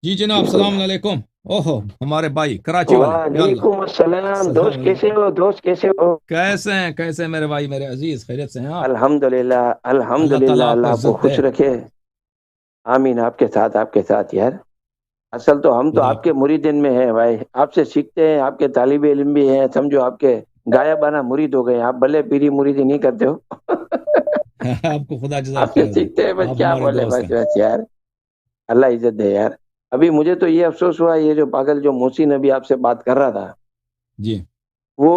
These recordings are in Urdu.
جی جناب، السلام علیکم۔ اوہو، ہمارے بھائی کراچی والے، یا اللہ۔ وعلیکم السلام السلام دوست، کیسے علیکم۔ ہو دوست، کیسے ہو؟ کیسے ہیں میرے بھائی، میرے عزیز، خیریت سے ہیں آپ؟ الحمد للہ الحمد اللہ للہ، تعالیٰ آپ کو اللہ آپ کو عزت دے۔ خوش رکھے۔ آمین، آپ کے ساتھ آپ کے ساتھ یار۔ اصل تو ہم تو خدا آپ کے مریدن میں ہیں بھائی، آپ سے سیکھتے ہیں، آپ کے طالب علم بھی ہیں، سمجھو آپ کے غائبانہ مرید ہو گئے ہیں۔ آپ بھلے پیری مریدی نہیں کرتے ہو آپ کو خدا جزائے آپ سے خیر دے۔ سیکھتے ہیں، بس آپ کیا ہمارے بولے، دوست بس ہیں۔ بس یار، اللہ عزت دے یار۔ ابھی مجھے تو یہ افسوس ہوا، یہ جو پاگل جو محسن ابھی آپ سے بات کر رہا تھا، جی وہ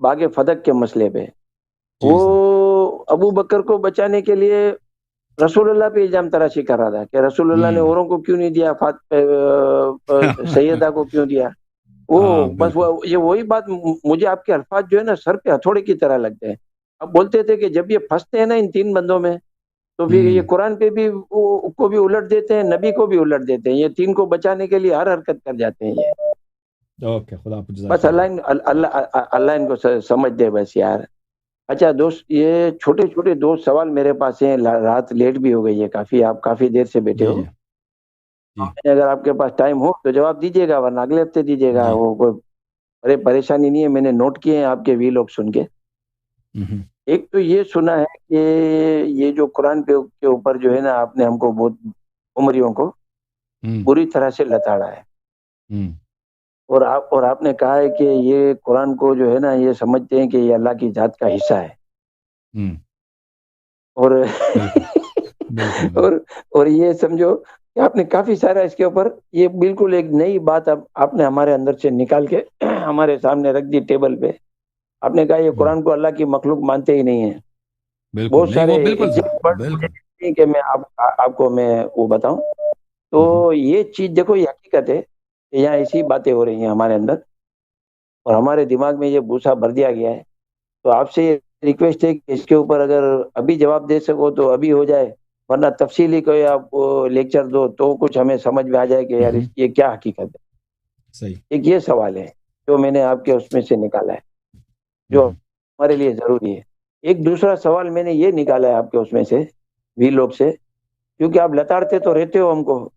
باغ فتح کے مسئلے پہ، جی وہ سر۔ ابو بکر کو بچانے کے لیے رسول اللہ پہ الزام تراشی کر رہا تھا کہ رسول اللہ نے ہوں اوروں کو کیوں نہیں دیا، سیدہ کو کیوں دیا۔ وہ ہاں بس بالکل۔ یہ وہی بات، مجھے آپ کے الفاظ جو ہے نا سر پہ ہتھوڑے کی طرح لگتے ہیں۔ اب بولتے تھے کہ جب یہ پھنستے ہیں نا ان تین بندوں میں، تو پھر یہ ہوں قرآن پہ بھی کو بھی الٹ دیتے ہیں، نبی کو بھی الٹ دیتے ہیں، یہ تین کو بچانے کے لیے ہر حرکت کر جاتے ہیں یہ۔ اوکے، خدا آپ کو جزائے بس خیر دے۔ اللہ ان کو سمجھ دے بس یار۔ اچھا دوست، یہ چھوٹے چھوٹے دو سوال میرے پاس ہیں، رات لیٹ بھی ہو گئی ہے کافی، آپ کافی دیر سے بیٹھے جی ہو۔ جی جی اگر آپ کے پاس ٹائم ہو تو جواب دیجیے گا، ورنہ اگلے ہفتے دیجیے گا، جی۔ وہ کوئی پریشانی نہیں ہے، میں نے نوٹ کیے ہیں آپ کے وی لوگ سن کے۔ ہوں ایک تو یہ سنا ہے کہ یہ جو قرآن کے اوپر جو ہے نا، آپ نے ہم کو بہت عمریوں کو ہوں بری طرح سے لتاڑا ہے، ہوں اور آپ نے کہا ہے کہ یہ قرآن کو جو ہے نا یہ سمجھتے ہیں کہ یہ اللہ کی ذات کا حصہ ہے، ہوں اور بالکل بالکل بالکل۔ اور اور یہ سمجھو کہ آپ نے کافی سارا اس کے اوپر، یہ بالکل ایک نئی بات اب آپ نے ہمارے اندر سے نکال کے ہمارے سامنے رکھ دی ٹیبل پہ۔ آپ نے کہا یہ ہوں قرآن کو اللہ کی مخلوق مانتے ہی نہیں ہیں۔ بالکل بہت نہیں، سارے وہ بالکل سر، ایگزیکٹ ورڈ مجھے بالکل۔ نہیں کہ میں آپ کو میں وہ بتاؤں، تو ہوں یہ چیز دیکھو، یہ حقیقت ہے کہ یہاں ایسی باتیں ہو رہی ہیں ہمارے اندر، اور ہمارے دماغ میں یہ بھوسا بھر دیا گیا ہے۔ تو آپ سے یہ ریکویسٹ ہے کہ اس کے اوپر اگر ابھی جواب دے سکو تو ابھی ہو جائے، ورنہ تفصیلی کوئی آپ لیکچر دو تو کچھ ہمیں سمجھ میں آ جائے کہ یار ہوں یہ کیا حقیقت ہے۔ صحیح۔ ایک یہ سوال ہے جو میں نے آپ کے اس میں سے نکالا ہے، جو ہوں ہمارے لیے ضروری ہے۔ ایک دوسرا سوال میں نے یہ نکالا ہے آپ کے اس میں سے، وی لوگ سے، کیونکہ آپ لتاڑتے تو رہتے ہو ہم کو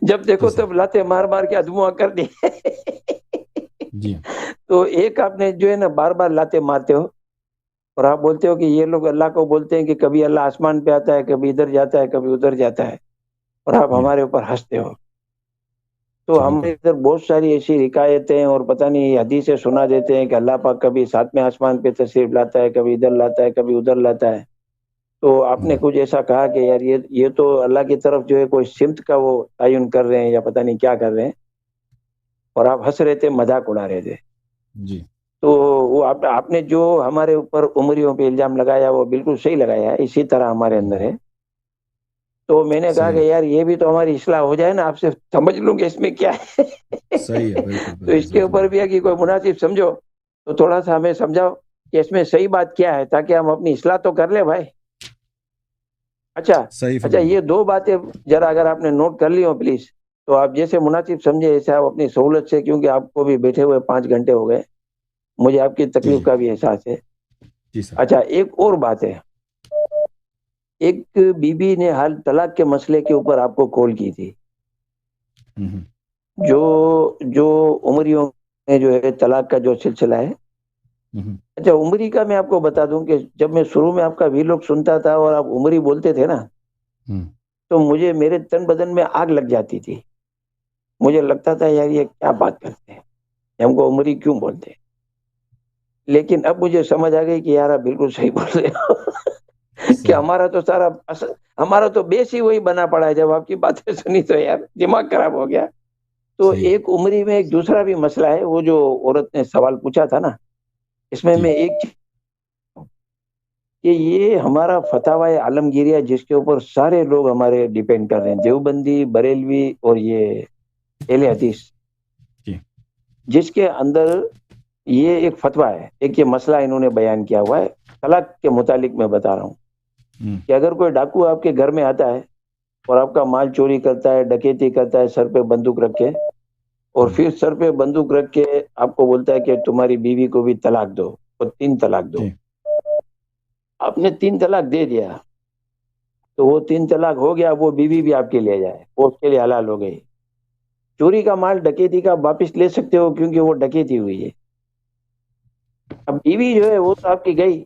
جب جی دیکھو سر۔ تب لاتے مار مار کے ادھواں کر دی جی تو ایک آپ نے جو ہے نا بار بار لاتے مارتے ہو، اور آپ بولتے ہو کہ یہ لوگ اللہ کو بولتے ہیں کہ کبھی اللہ آسمان پہ آتا ہے، کبھی ادھر جاتا ہے، کبھی ادھر جاتا ہے، اور آپ جی ہمارے اوپر ہنستے ہو۔ تو جی بالکل۔ ہمارے ادھر بہت ساری ایسی حکایتیں اور پتہ نہیں حدیثیں سنا دیتے ہیں کہ اللہ پاک کبھی ساتویں آسمان پہ تشریف لاتا ہے، کبھی ادھر لاتا ہے، کبھی ادھر لاتا ہے۔ تو آپ نے ہوں کچھ ایسا کہا کہ یار یہ تو اللہ کی طرف جو ہے کوئی سمت کا وہ تعین کر رہے ہیں یا پتہ نہیں کیا کر رہے ہیں، اور آپ ہنس رہے تھے، مذاق اڑا رہے تھے۔ جی تو وہ آپ نے جو ہمارے اوپر عمریوں پہ الزام لگایا وہ بالکل صحیح لگایا ہے، اسی طرح ہمارے اندر ہوں ہے۔ تو میں نے کہا صحیح کہ ہے یار یہ بھی تو ہماری اصلاح ہو جائے نا، آپ سے سمجھ لوں کہ اس میں کیا ہے صحیح ہے، بالکل تو بالکل اس کے صحیح اوپر فرمایا۔ بھی ہے کہ کوئی مناسب سمجھو تو تھوڑا سا ہمیں سمجھاؤ کہ اس میں صحیح بات کیا ہے، تاکہ ہم اپنی اصلاح تو کر لیں بھائی۔ اچھا صحیح اچھا، فرمایا۔ یہ دو باتیں ذرا اگر آپ نے نوٹ کر لی ہو پلیز، تو آپ جیسے مناسب سمجھے ایسے آپ اپنی سہولت سے، کیونکہ آپ کو بھی بیٹھے ہوئے 5 گھنٹے ہو گئے، مجھے آپ کی جی تکلیف جی کا بھی احساس ہے۔ جی سر۔ اچھا ایک اور بات ہے، ایک بی بی نے حال طلاق کے مسئلے کے اوپر آپ کو کال کی تھی، ہوں جو جو عمریوں میں جو ہے طلاق کا جو سلسلہ ہے۔ ہوں اچھا عمری کا میں آپ کو بتا دوں کہ جب میں شروع میں آپ کا وی لوگ سنتا تھا اور آپ عمری بولتے تھے نا، ہوں تو مجھے میرے تن بدن میں آگ لگ جاتی تھی، مجھے لگتا تھا یار یہ کیا بات کرتے ہیں، یہ ہم کو عمری کیوں بولتے ہیں۔ لیکن اب مجھے سمجھ آ گئی کہ یار آپ بالکل صحیح بول رہے ہو کہ صحیح۔ ہمارا تو بیس ہی وہی بنا پڑا ہے، جب آپ کی باتیں سنی تو یار دماغ خراب ہو گیا۔ تو صحیح۔ ایک عمری میں ایک دوسرا بھی مسئلہ ہے، وہ جو عورت نے سوال پوچھا تھا نا، اس میں جی میں ایک چیز کہ یہ ہمارا فتاوی عالمگیریہ جس کے اوپر سارے لوگ ہمارے ڈیپینڈ کر رہے ہیں، دیوبندی، بریلوی اور یہ اہل حدیث، جی جس کے اندر یہ ایک فتویٰ ہے، ایک یہ مسئلہ انہوں نے بیان کیا ہوا ہے طلاق کے متعلق، میں بتا رہا ہوں ہوں کہ اگر کوئی ڈاکو آپ کے گھر میں آتا ہے اور آپ کا مال چوری کرتا ہے، ڈکیتی کرتا ہے، سر پہ بندوق رکھ کے، اور ہوں پھر سر پہ بندوق رکھ کے آپ کو بولتا ہے کہ تمہاری بیوی کو بھی طلاق دو اور 3 طلاق دو، جی آپ نے 3 طلاق دے دیا، تو وہ 3 طلاق ہو گیا، وہ بیوی بھی آپ کے لے جائے، وہ اس کے لیے حلال ہو گئی۔ چوری کا مال ڈکیتی کا واپس لے سکتے ہو کیونکہ وہ ڈکیتی ہوئی ہے۔ اب بیوی جو ہے وہ تو آپ کی گئی،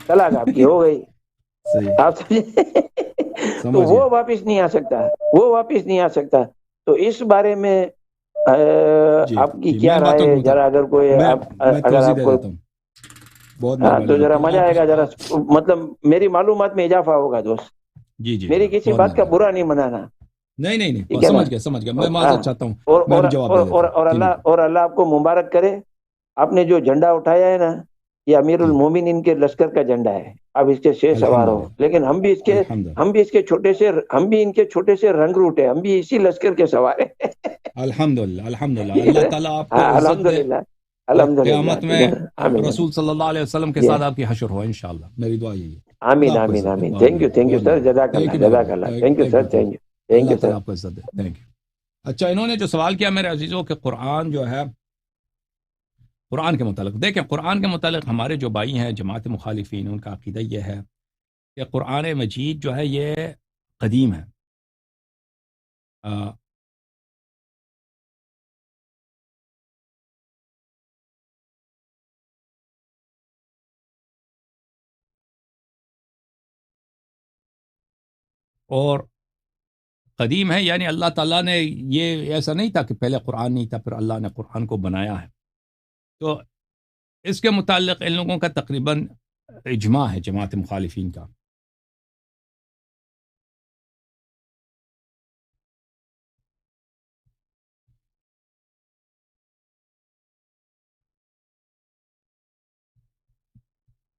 طلاق آپ کی ہو گئی، صحیح، آپ سمجھے؟ تو سمجھ وہ گیا۔ واپس نہیں آ سکتا، وہ واپس نہیں آ سکتا۔ تو اس بارے میں جی آپ کی جی، میں کیا ان رائے باتوں کو ہے؟ ذرا اگر کوئی میں میں اگر توضیح آپ دے کو، دیتا ہوں، بہت ہاں مہربانی تو ذرا ہوگی مزہ آپ آئے گا، ذرا آپ مطلب میری معلومات میں اضافہ ہوگا دوست۔ جی جی میری جناب، کسی بہت بات کا مہربانی۔ برا نہیں منانا، نہیں نہیں نہیں، ٹھیک ہے نا؟ سمجھ گیا، میں ہاں، معذرت چاہتا ہوں، میں ابھی جواب دے دیتا ہوں، کنٹینیو کریں۔ اور اللہ آپ کو مبارک کرے۔ آپ نے جو جھنڈا اٹھایا ہے نا، یہ امیر جی، المومنین کے لشکر کا جھنڈا ہے، آپ اس کے شیر سوار ہو، الحمدللہ، لیکن ہم بھی الحمدللہ، ان کے چھوٹے سے رنگ روٹ ہیں، ہم بھی اسی لشکر کے سوار ہیں۔ الحمدللہ، الحمدللہ، ٹھیک اللہ ہے نا؟ تعالیٰ آپ کو ہاں عزت دے الحمدللہ، اور الحمدللہ، قیامت ٹھیک میں ہے نا؟ آمین رسول صلی اللہ علیہ وسلم کے جی، ساتھ آپ کی حشر ہو انشاءاللہ، میری دعا یہی ہے۔ خدا آمین آپ کو آمین عزت دے، آمین۔ بہت تھینک یو مہربانی، بہت سر، مہربانی، جزاک تھینک اللہ، یو میرے جزاک بھائی، اللہ، تھینک یو ایک سر، بار پھر thank you, thank Allah you sir. تعالیٰ آپ کو عزت دے، تھینک یو۔ اچھا، انہوں نے جو سوال کیا میرے عزیزوں کہ قرآن جو ہے، قرآن کے متعلق دیکھیں، قرآن کے متعلق ہمارے جو بھائی ہیں جماعت مخالفین، ان کا عقیدہ یہ ہے کہ قرآن مجید جو ہے یہ قدیم ہے۔ آ، اور قدیم ہے یعنی اللہ تعالیٰ نے، یہ ایسا نہیں تھا کہ پہلے قرآن نہیں تھا پھر اللہ نے قرآن کو بنایا ہے۔ تو اس کے متعلق ان لوگوں کا تقریباً اجماع ہے جماعت مخالفین کا۔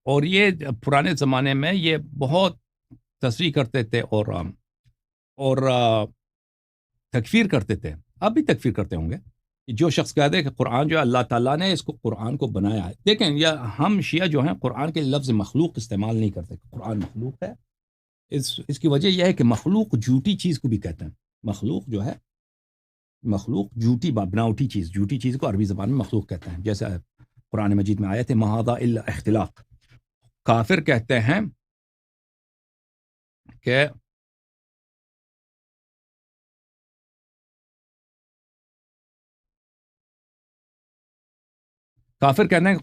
اور یہ پرانے زمانے میں یہ بہت تصریح کرتے تھے اور تکفیر کرتے تھے، اب بھی تکفیر کرتے ہوں گے۔ جو شخص کہتے ہیں کہ قرآن جو ہے اللہ تعالیٰ نے اس کو قرآن کو بنایا ہے، دیکھیں ہم شیعہ جو ہیں قرآن کے لفظ مخلوق استعمال نہیں کرتے، قرآن مخلوق ہے۔ اس کی وجہ یہ ہے کہ مخلوق جھوٹی چیز کو بھی کہتے ہیں، مخلوق جو ہے، مخلوق جھوٹی بناوٹی چیز کو عربی زبان میں مخلوق کہتے ہیں، جیسے قرآن مجید میں آیت ہے مہذا الا اختلاق۔ کافر کہتے ہیں کہ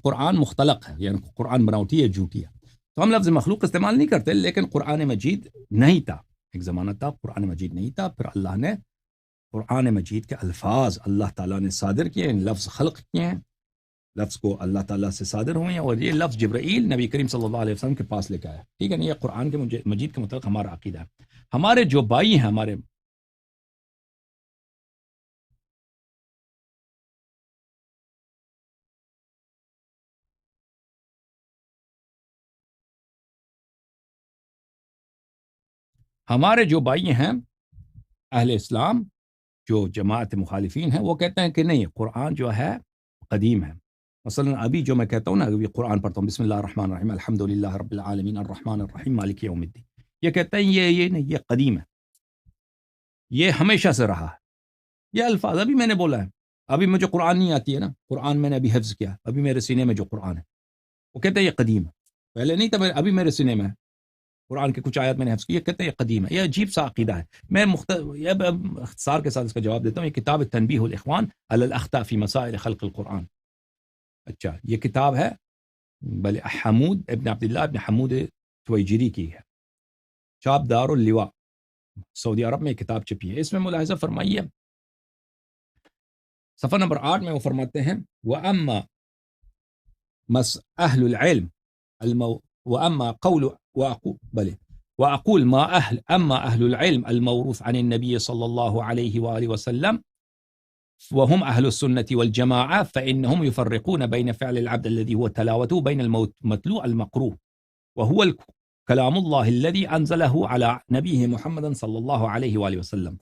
قرآن مختلق ہے، یعنی قرآن بناوٹی ہے، جھوٹی ہے۔ تو ہم لفظ مخلوق استعمال نہیں کرتے، لیکن قرآن مجید نہیں تھا، ایک زمانہ تھا قرآن مجید نہیں تھا، پھر اللہ نے قرآن مجید کے الفاظ اللہ تعالیٰ نے صادر کیے ہیں، لفظ خلق کیے ہیں، لفظ کو اللہ تعالیٰ سے صادر ہوئے ہیں، اور یہ لفظ جبرائیل نبی کریم صلی اللہ علیہ وسلم کے پاس لے کے آیا، ٹھیک ہے نا؟ یہ قرآن کے مجید کے متعلق ہمارا عقیدہ ہے۔ ہمارے جو بھائی ہیں، ہمارے جو بھائی ہیں اہل اسلام، جو جماعت مخالفین ہیں، وہ کہتے ہیں کہ نہیں، قرآن جو ہے قدیم ہے۔ مثلا ابھی جو میں کہتا ہوں نا، ابھی قرآن پڑھتا ہوں، بسم اللہ الرحمن الرحیم الحمد للہ رب العالمین الرحمن الرحیم مالک یوم الدین، یہ کہتے ہیں یہ نہیں، یہ قدیم ہے، یہ ہمیشہ سے رہا ہے۔ یہ الفاظ ابھی میں نے بولا ہے، ابھی مجھے قرآن نہیں آتی ہے نا، قرآن میں نے ابھی حفظ کیا، ابھی میرے سینے میں جو قرآن ہے، وہ کہتے ہیں یہ قدیم ہے، پہلے نہیں تھا، ابھی میرے سینے میں ہے قرآن کے کچھ آیات میں نے حفظ کی، یہ کہتے ہیں یہ قدیم ہے۔ یہ عجیب سا عقیدہ ہے۔ میں اختصار کے ساتھ اس کا جواب دیتا ہوں۔ یہ کتاب تنبیہ الاخوان علی الاخطاء فی مسائل خلق القرآن، اچھا یہ کتاب ہے حمود ابن عبداللہ ابن حمود تویجری کی ہے، چاپ دار اللواء سعودی عرب میں یہ کتاب چھپی ہے۔ اس میں ملاحظہ فرمائیے صفحہ نمبر 8 میں وہ فرماتے ہیں وَأَمَّا أَهْلُ الْعِلْمِ وَأَمَّا قَوْلُ وأقول أما أهل العلم الموروث عن النبي صلى الله عليه وآله وسلم وهم أهل السنة والجماعة فإنهم يفرقون بين فعل العبد الذي هو تلاوته بين المتلو المقروء وهو كلام الله الذي أنزله على نبيه محمد صلى الله عليه وآله وسلم۔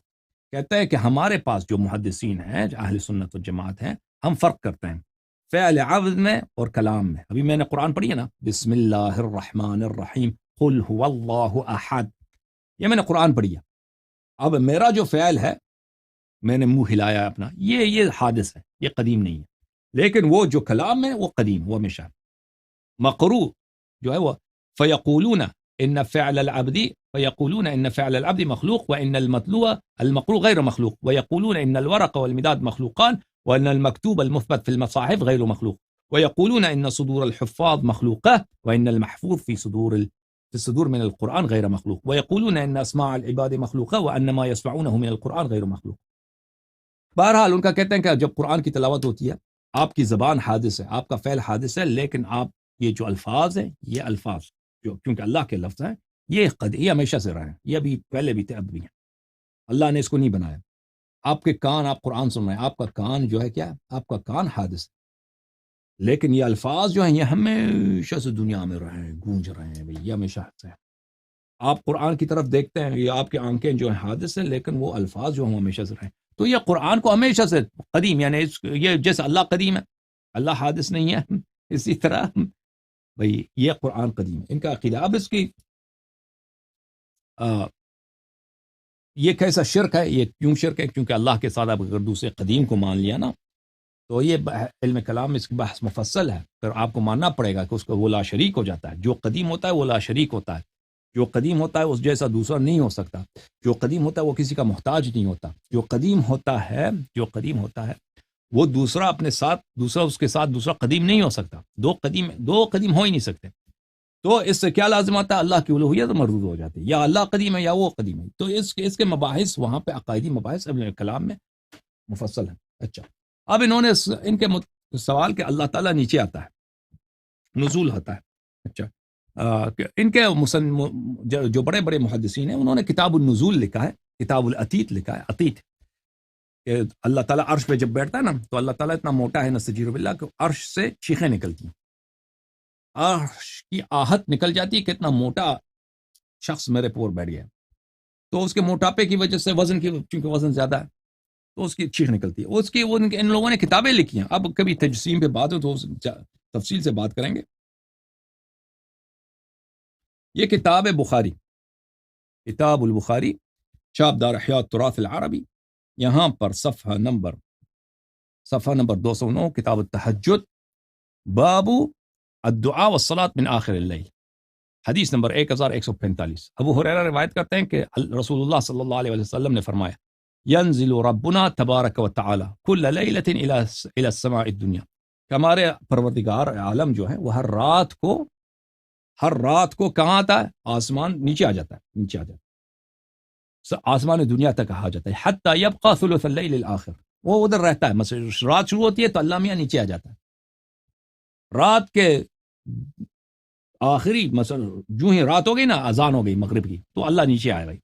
کہتا ہے کہ ہمارے پاس جو محدثین ہیں، جو اہل سنت والجماعت ہیں، ہم فرق کرتے ہیں فعل عبد میں اور کلام میں۔ ابھی میں نے قرآن پڑھی ہے نا، بسم اللہ الرحمن الرحیم قل هو اللہ احد، یہ میں نے قرآن پڑھی ہے۔ اب میرا جو فعل ہے، میں نے منہ ہلایا اپنا، یہ حادث ہے، یہ قدیم نہیں ہے، لیکن وہ جو کلام ہے وہ قدیم، وہ ہمیشہ مقروء جو ہے وہ فیقولون إن فعل العبد فيقولون إن فعل العبد مخلوق وإن المقروء غير مخلوق ويقولون إن الورق والمداد مخلوقان وأن المكتوب المثبت في المصاحف غير مخلوق ويقولون إن صدور الحفاظ مخلوقة وإن المحفوظ في الصدور من القرآن غير مخلوق ويقولون إن أسماع العباد مخلوقة وأن ما يسمعونه من القرآن غير مخلوق. بہرحال ان کا کہتے ہیں کہ جب قرآن کی تلاوت ہوتی ہے آپ کی زبان حادث ہے، آپ کا فعل حادث ہے، لیکن آپ یہ جو الفاظ ہیں یہ الفاظ جو کیونکہ اللہ کے لفظ ہیں یہ ہمیشہ سے رہے ہیں، یہ ابھی پہلے بھی تھے اب بھی ہیں، اللہ نے اس کو نہیں بنایا. آپ کے کان، آپ قرآن سن رہے ہیں، آپ کا کان جو ہے کیا، آپ کا کان حادث ہے، لیکن یہ الفاظ جو ہیں یہ ہمیشہ سے دنیا میں رہے ہیں، گونج رہے ہیں، بھئی یہ ہمیشہ سے. آپ قرآن کی طرف دیکھتے ہیں، یہ آپ کی آنکھیں جو ہیں حادث ہیں، لیکن وہ الفاظ جو ہیں ہمیشہ سے رہے ہیں. تو یہ قرآن کو ہمیشہ سے قدیم، یعنی یہ جیسے اللہ قدیم ہے، اللہ حادث نہیں ہے، اسی طرح بھئی یہ قرآن قدیم ہے، ان کا عقیدہ. اب اس کی یہ کیسا شرک ہے، یہ کیوں شرک ہے؟ کیونکہ اللہ کے ساتھ اگر دوسرے قدیم کو مان لیا نا تو یہ علم کلام اس کی بحث مفصل ہے، پھر آپ کو ماننا پڑے گا کہ اس کو وہ لا شریک ہو جاتا ہے. جو قدیم ہوتا ہے وہ لا شریک ہوتا ہے، جو قدیم ہوتا ہے اس جیسا دوسرا نہیں ہو سکتا، جو قدیم ہوتا ہے وہ کسی کا محتاج نہیں ہوتا، جو قدیم ہوتا ہے وہ دوسرا اپنے ساتھ، دوسرا اس کے ساتھ دوسرا قدیم نہیں ہو سکتا، دو قدیم ہو ہی نہیں سکتے. تو اس سے کیا لازم آتا ہے؟ اللہ کی الوہیت مردود ہو جاتی ہے، یا اللہ قدیم ہے یا وہ قدیم ہے. تو اس کے مباحث وہاں پہ عقائدی مباحث ابن کلام میں مفصل ہیں. اچھا، اب انہوں نے ان کے سوال کہ اللہ تعالیٰ نیچے آتا ہے، نزول ہوتا ہے. اچھا، ان کے جو بڑے بڑے محدثین ہیں انہوں نے کتاب النزول لکھا ہے، کتاب العتیت لکھا ہے. عتیت کہ اللہ تعالیٰ عرش پہ جب بیٹھتا ہے نا تو اللہ تعالیٰ اتنا موٹا ہے نستجیر باللہ کہ عرش سے چیخیں نکلتی ہیں، عرش کی آہت نکل جاتی ہے کہ اتنا موٹا شخص میرے پور بیٹھ گیا. تو اس کے موٹاپے کی وجہ سے چونکہ وزن زیادہ ہے تو اس کی چیخ نکلتی ہے. اس کی ان لوگوں نے کتابیں لکھی ہیں. اب کبھی تجسیم پہ بات ہو تو تفصیل سے بات کریں گے. یہ کتاب ہے بخاری، کتاب البخاری، چھاپ دار احیاء التراث العربی، یہاں پر صفحہ نمبر 209، کتاب التہجد، باب الدعاء والصلاة من آخر اللیل، حدیث نمبر 1145. ابو ہریرہ روایت کرتے ہیں کہ رسول اللہ صلی اللہ علیہ وسلم نے فرمایا ینزل ربنا تبارک و تعالی کل لیلۃ الی السماء الدنیا، کہ ہمارے پروردگار عالم جو ہے وہ ہر رات کو کہاں آتا ہے؟ آسمان نیچے آ جاتا ہے، آسمان دنیا تک آ جاتا ہے. حتی یبقى ثلث اللیل الاخر، وہ ادھر رہتا ہے. مثلا رات شروع ہوتی ہے تو اللہ میاں نیچے آ جاتا ہے، رات کے آخری مثلا جو ہی رات ہو گئی نا، اذان ہو گئی مغرب کی، تو اللہ نیچے آئے گئی،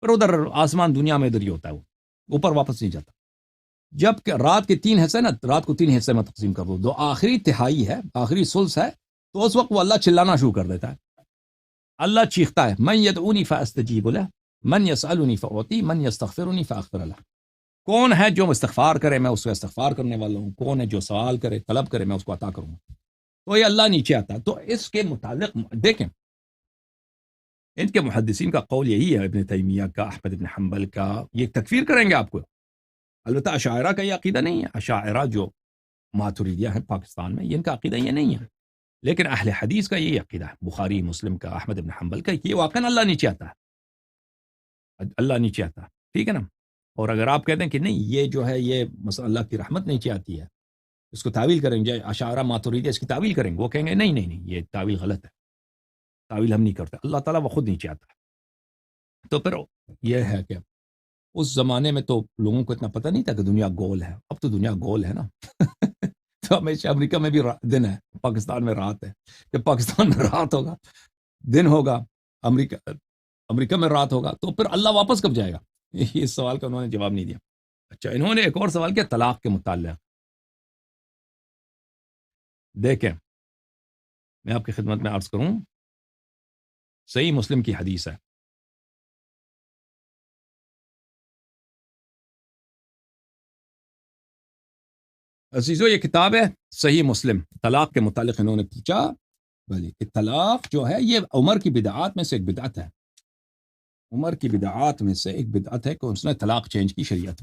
پھر ادھر آسمان دنیا میں ادھر ہی ہوتا ہے، وہ اوپر واپس نہیں جاتا. جب کہ رات کے 3 حصے نا، رات کو 3 حصے میں تقسیم کر دو، آخری تہائی ہے، آخری ثلث ہے، تو اس وقت وہ اللہ چلانا شروع کر دیتا ہے. اللہ چیختا ہے من یدعونی فاستجیب له، من یسألنی فاعطی، من یستغفرنی فاغفر له. کون ہے جو استغفار کرے میں اس کو استغفار کرنے والا ہوں، کون ہے جو سوال کرے طلب کرے میں اس کو عطا کروں. تو یہ اللہ نیچے آتا ہے. تو اس کے متعلق دیکھیں ان کے محدثین کا قول یہی ہے، ابن تیمیہ کا، احمد بن حنبل کا. یہ تکفیر کریں گے آپ کو. البتہ اشاعرہ کا یہ عقیدہ نہیں ہے، اشاعرہ جو ماتریدیہ ہیں پاکستان میں، ان کا عقیدہ یہ نہیں ہے، لیکن اہل حدیث کا یہی عقیدہ ہے، بخاری مسلم کا، احمد بن حنبل کا، کہ واقعا اللہ نیچے آتا ہے، اللہ نیچے آتا ہے. ٹھیک ہے نا. اور اگر آپ کہتے ہیں کہ نہیں یہ جو ہے یہ مثلا اللہ کی رحمت نیچے آتی ہے، اس کو تعویل کریں گے، اشاعرہ ماتریدیہ اس کی تعویل کریں گے، وہ کہیں گے نہیں یہ تعویل غلط ہے، تعویل ہم نہیں کرتے، اللہ تعالیٰ وہ خود نیچے آتا ہے. تو پھر یہ ہے کہ اس زمانے میں تو لوگوں کو اتنا پتہ نہیں تھا کہ دنیا گول ہے. اب تو دنیا گول ہے نا. تو ہمیشہ امریکہ میں بھی دن ہے، پاکستان میں رات ہے. کہ پاکستان میں رات ہوگا، دن ہوگا، امریکہ میں رات ہوگا، تو پھر اللہ واپس کب جائے گا؟ اس سوال کا انہوں نے جواب نہیں دیا. اچھا، انہوں نے ایک اور سوال کیا طلاق کے متعلق. دیکھیں میں آپ کی خدمت میں عرض کروں، صحیح مسلم کی حدیث ہے، عزیزو یہ کتاب ہے صحیح مسلم. طلاق کے متعلق انہوں نے پوچھا کہ طلاق جو ہے یہ عمر کی بدعات میں سے ایک بدعت ہے، عمر کی بدعات میں سے ایک بدعت ہے کہ اس نے طلاق چینج کی شریعت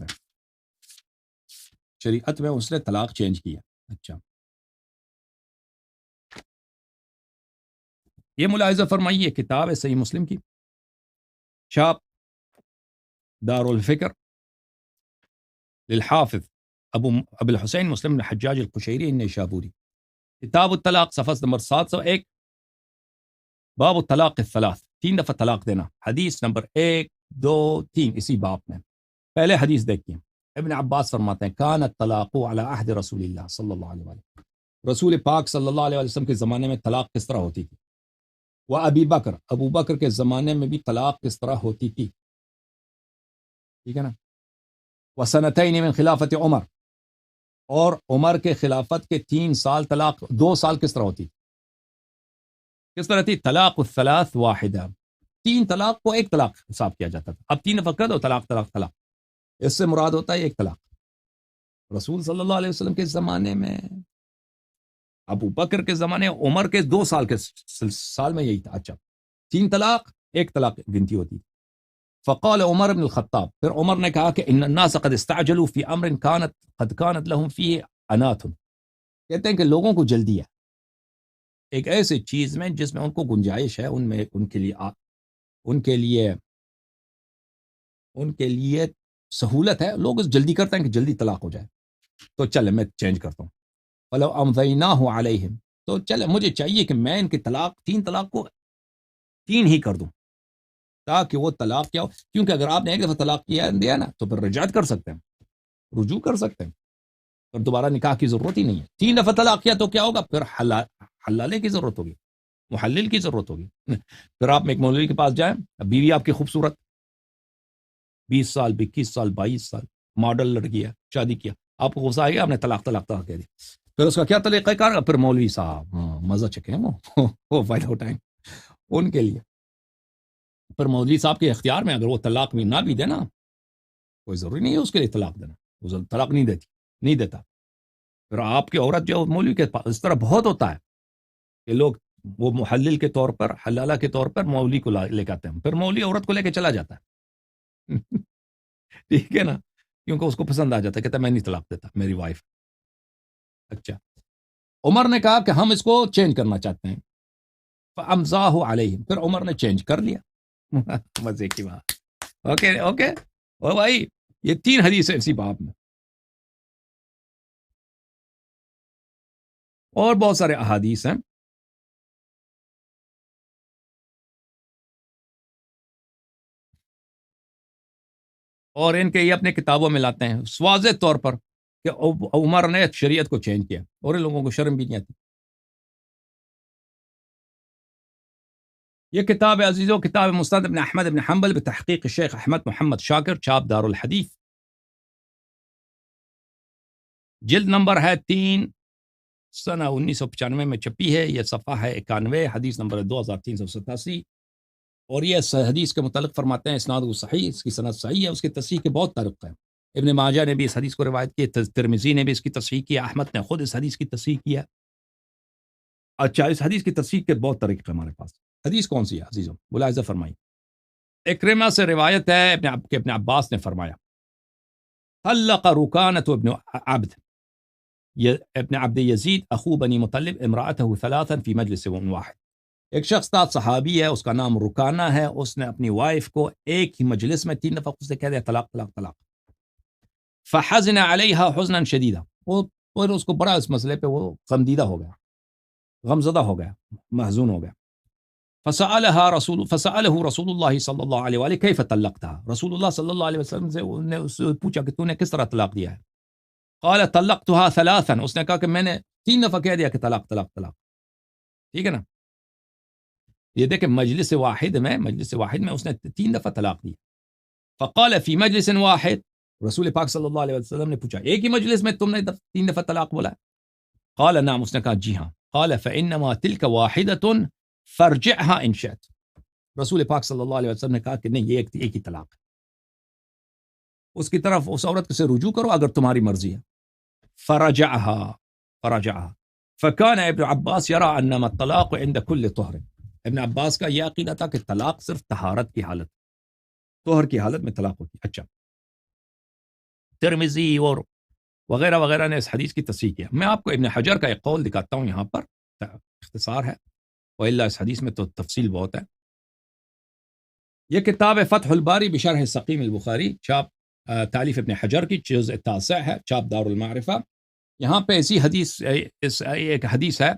میں اس نے طلاق چینج کیا. اچھا، یہ ملاحظہ فرمائیے، کتاب ہے صحیح مسلم کی، چھاپ دار الفکر للحافظ ابو الحسین مسلم بن حجاج القشیری النیشابوری، کتاب الطلاق، صفحہ نمبر 701، باب الطلاق الثلاث، 3 دفعہ طلاق دینا، حدیث نمبر 1 2 3 اسی باب میں۔ پہلے حدیث دیکھیے، ابن عباس فرماتے ہیں کان الطلاق علی عہد رسول اللہ صلی اللہ علیہ وسلم، رسول پاک صلی اللہ علیہ وسلم کے زمانے میں طلاق کس طرح ہوتی تھی، وہ ابو بکر کے زمانے میں بھی طلاق کس طرح ہوتی تھی، ٹھیک ہے نا، وسنتین من خلافت عمر، اور عمر کے خلافت کے 3 سال طلاق 2 سال کس طرح ہوتی، کس طرح تھی، طلاق الثلاث واحدہ، 3 طلاق کو 1 طلاق حساب کیا جاتا تھا، اب 3 دفعہ کر دو طلاق طلاق طلاق، اس سے مراد ہوتا ہے 1 طلاق۔ رسول صلی اللہ علیہ وسلم کے زمانے میں، ابو بکر کے زمانے، عمر کے 2 سال کے سال میں یہی تھا، اچھا 3 طلاق 1 طلاق گنتی ہوتی۔ فقال عمر بن الخطاب، پھر عمر نے کہا کہ ان الناس قد استعجلوا في امر كانت لهم فيه عنات، کہتے ہیں کہ لوگوں کو جلدی ہے ایک ایسی چیز میں جس میں ان کو گنجائش ہے، ان کے لیے سہولت ہے، لوگ جلدی کرتے ہیں کہ جلدی طلاق ہو جائے، تو چلے میں چینج کرتا ہوں، فلو امضیناہ علیہم، تو چلے مجھے چاہیے کہ میں ان کی طلاق 3 طلاق کو 3 ہی کر دوں، تاکہ وہ طلاق کیا ہو، کیونکہ اگر آپ نے 1 دفعہ طلاق دیا نا تو پھر رجعت کر سکتے ہیں، رجوع کر سکتے ہیں، اور دوبارہ نکاح کی ضرورت ہی نہیں ہے۔ 3 دفعہ طلاق کیا تو کیا ہوگا، پھر حلالے کی ضرورت ہوگی، محلل کی ضرورت ہوگی، پھر آپ ایک مولوی کے پاس جائیں، بیوی آپ کی خوبصورت، 20 سال 21 سال 22 سال ماڈل لڑکی ہے، شادی کیا، آپ کو غصہ آ گیا، آپ نے طلاق کہہ دی، پھر اس کا کیا طریقہ کار، پھر مولوی صاحب مزہ چکے وہ فائدہ اٹھائیں ان کے لیے، پر مولوی صاحب کے اختیار میں اگر وہ طلاق بھی نہ بھی دینا، کوئی ضروری نہیں ہے اس کے لیے طلاق دینا، وہ طلاق نہیں دیتا، پھر آپ کی عورت جو مولوی کے پاس، اس طرح بہت ہوتا ہے کہ لوگ وہ محلل کے طور پر، حلالہ کے طور پر مولوی کو لے کے آتے ہیں، پھر مولوی عورت کو لے کے چلا جاتا ہے ٹھیک ہے نا، کیونکہ اس کو پسند آ جاتا ہے، کہتا ہے میں نہیں طلاق دیتا، میری وائف۔ اچھا، عمر نے کہا کہ ہم اس کو چینج کرنا چاہتے ہیں، فامضاہ علیہم، پھر عمر نے چینج کر لیا مزے کی بات، اوکے او بھائی، یہ 3 حدیث ہیں اسی باب میں، اور بہت سارے احادیث ہیں، اور ان کے یہ اپنے کتابوں میں لاتے ہیں واضح طور پر کہ عمر نے شریعت کو چینج کیا، اور ان لوگوں کو شرم بھی نہیں آتی۔ یہ کتاب ہے عزیزو، کتاب مسند ابن احمد ابن حنبل بتحقیق الشیخ احمد محمد شاکر، چھاپ دار الحدیث، جلد نمبر ہے 3، سنہ 1995 میں چھپی ہے، یہ صفحہ ہے 91، حدیث نمبر 2387، اور یہ حدیث کے متعلق فرماتے ہیں اسناد صحیح، اس کی سند صحیح ہے، اس کی تصحیح کے بہت طرق ہیں، ابن ماجہ نے بھی اس حدیث کو روایت کی، ترمذی نے بھی اس کی تصحیح کی، احمد نے خود اس حدیث کی تصحیح کیا۔ اچھا، اس حدیث کی تصحیح کے بہت طریقے ہمارے پاس، حدیث کون سی ہے عزیزوں، ملاحظہ فرمائیے، اکرمہ سے روایت ہے ابن عباس نے فرمایا، طلق رکانۃ ابن عبد، ابن عبد یزید اخو بنی مطلب امرأته 3 فی مجلس واحد، ایک شخص تھا صحابی ہے، اس کا نام رکانہ ہے، اس نے اپنی وائف کو ایک ہی مجلس میں 3 دفعہ اس سے کہہ دیا طلاق طلاق طلاق، فحزن علیہا حزنا شدیدا، وہ اس کو بڑا اس مسئلے پہ وہ غمدیدہ ہو گیا، غمزدہ ہو گیا، محزون ہو گیا، فسألہ رسول اللہ صلی اللہ علیہ وآلہ کیف طلقتها، رسول اللہ صلی اللہ علیہ وسلم سے انہوں نے اس سے پوچھا کہ تو نے کس طرح طلاق دیا ہے، قال طلقتها 3، اس نے کہا کہ میں نے 3 دفعہ کہہ دیا کہ طلاق طلاق طلاق، ٹھیک ہے نا، یہ دیکھیں مجلس واحد میں اس نے 3 دفعہ طلاق دی، فقال فی مجلس واحد، رسول پاک صلی اللہ علیہ وسلم نے پوچھا ایک ہی مجلس میں تم نے 3 دفعہ طلاق بولا ہے، قال نعم، اس نے کہا جی ہاں، قال فانما تلك واحدة فرجعها ان شئت، رسول پاک صلی اللہ علیہ وسلم نے کہا کہ نہیں، یہ ایک ہی طلاق ہے، اس کی طرف اس عورت سے رجوع کرو اگر تمہاری مرضی ہے، فرجعها فكان ابن عباس يرى انما الطلاق عند كل طهر، ابن عباس کا یہ عقیدہ تھا کہ طلاق صرف طہارت کی حالت، طہر کی حالت میں طلاق ہوتی۔ اچھا، ترمذی اور وغیرہ وغیرہ نے اس حدیث کی تصحیح کیا، میں آپ کو ابن حجر کا ایک قول دکھاتا ہوں، یہاں پر اختصار ہے، وإلا اس حدیث میں تو تفصیل بہت ہے. یہ کتاب ہے فتح الباری بشرح سقیم البخاری، چاپ تالیف ابن حجر کی، جزء التاسع ہے، چاپ دار المعرفہ. یہاں پہ ایسی حدیث، ایک حدیث ہے،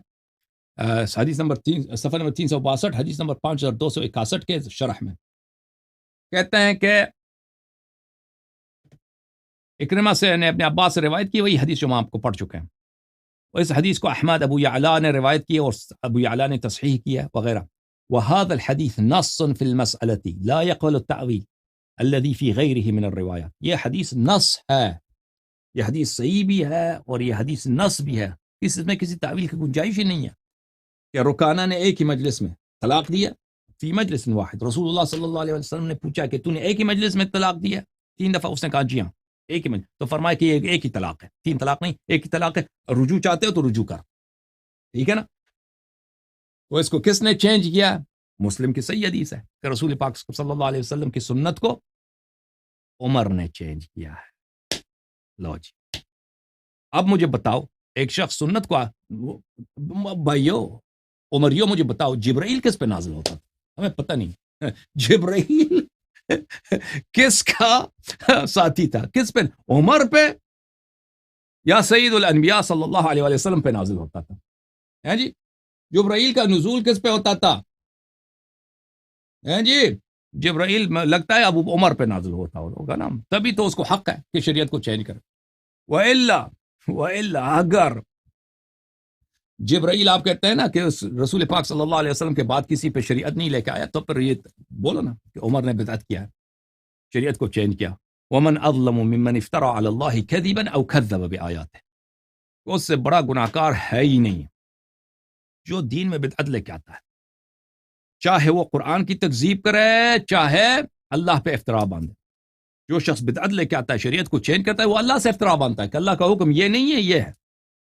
حدیث نمبر 3، صفحہ نمبر 362، حدیث نمبر 5261 کے شرح میں کہتے ہیں کہ اکرمہ سے نے اپنے عباس سے روایت کی، وہی حدیث جو ہم آپ کو پڑھ چکے ہیں. اور اس حدیث کو احمد ابو یعلا نے روایت کی اور ابو یعلا نے تصحیح کیا وغیرہ. وهذا الحديث نص في المسألة لا يقبل التأويل الذي في غيره من الروايات. یہ حدیث نص ہے، یہ حدیث صحیح بھی ہے اور یہ حدیث نص بھی ہے، اس میں کسی تعویل کی گنجائش ہی نہیں ہے. کہ رکانہ نے ایک ہی مجلس میں طلاق دیا، فی مجلس واحد. رسول اللہ صلی اللہ علیہ وسلم نے پوچھا کہ تو نے ایک ہی مجلس میں طلاق دیا 3 دفعہ؟ اس نے کہا جی ہاں ایک ہی مجلس. تو فرمایا کہ ایک ہی طلاق ہے، 3 طلاق نہیں، ایک ہی طلاق ہے. رجوع چاہتے ہو تو رجوع کر، ٹھیک ہے نا. تو اس کو کس نے چینج کیا؟ مسلم کی صحیح حدیث ہے کہ رسول پاک صلی اللہ علیہ وسلم کی سنت کو عمر نے چینج کیا ہے. لو جی اب مجھے بتاؤ، ایک شخص سنت کو بھائیو عمریو مجھے بتاؤ جبرائیل کس پہ نازل ہوتا تھا؟ ہمیں پتہ نہیں. جبرائیل کس کا ساتھی تھا؟ کس پہ؟ عمر پہ یا سید الانبیاء صلی اللہ علیہ وسلم پہ نازل ہوتا تھا؟ ہیں جی جبرائیل کا نزول کس پہ ہوتا تھا؟ ہیں جی جبرائیل لگتا ہے ابو عمر پہ نازل ہوتا ہوگا نا، تبھی تو اس کو حق ہے کہ شریعت کو چینج کرے. وَإِلَّا اگر جبرائیل آپ کہتے ہیں نا کہ رسول پاک صلی اللہ علیہ وسلم کے بعد کسی پہ شریعت نہیں لے کے آیا، تو پھر یہ بولو نا کہ عمر نے بدعت کیا ہے، شریعت کو چینج کیا. وَمَنْ أَظْلَمُ مِمَّنِ افْتَرَى عَلَى اللَّهِ كَذِبًا أَوْ كَذَّبَ بِآيَاتِهِ. اس سے بڑا گناہ کار ہے ہی نہیں جو دین میں بدعت لے کے آتا ہے، چاہے وہ قرآن کی تکذیب کرے چاہے اللہ پہ افترا باندھے. جو شخص بدعت لے کے آتا ہے، شریعت کو چینج کرتا ہے، وہ اللہ سے افترا باندھتا ہے کہ اللہ کا حکم یہ نہیں ہے، یہ ہے.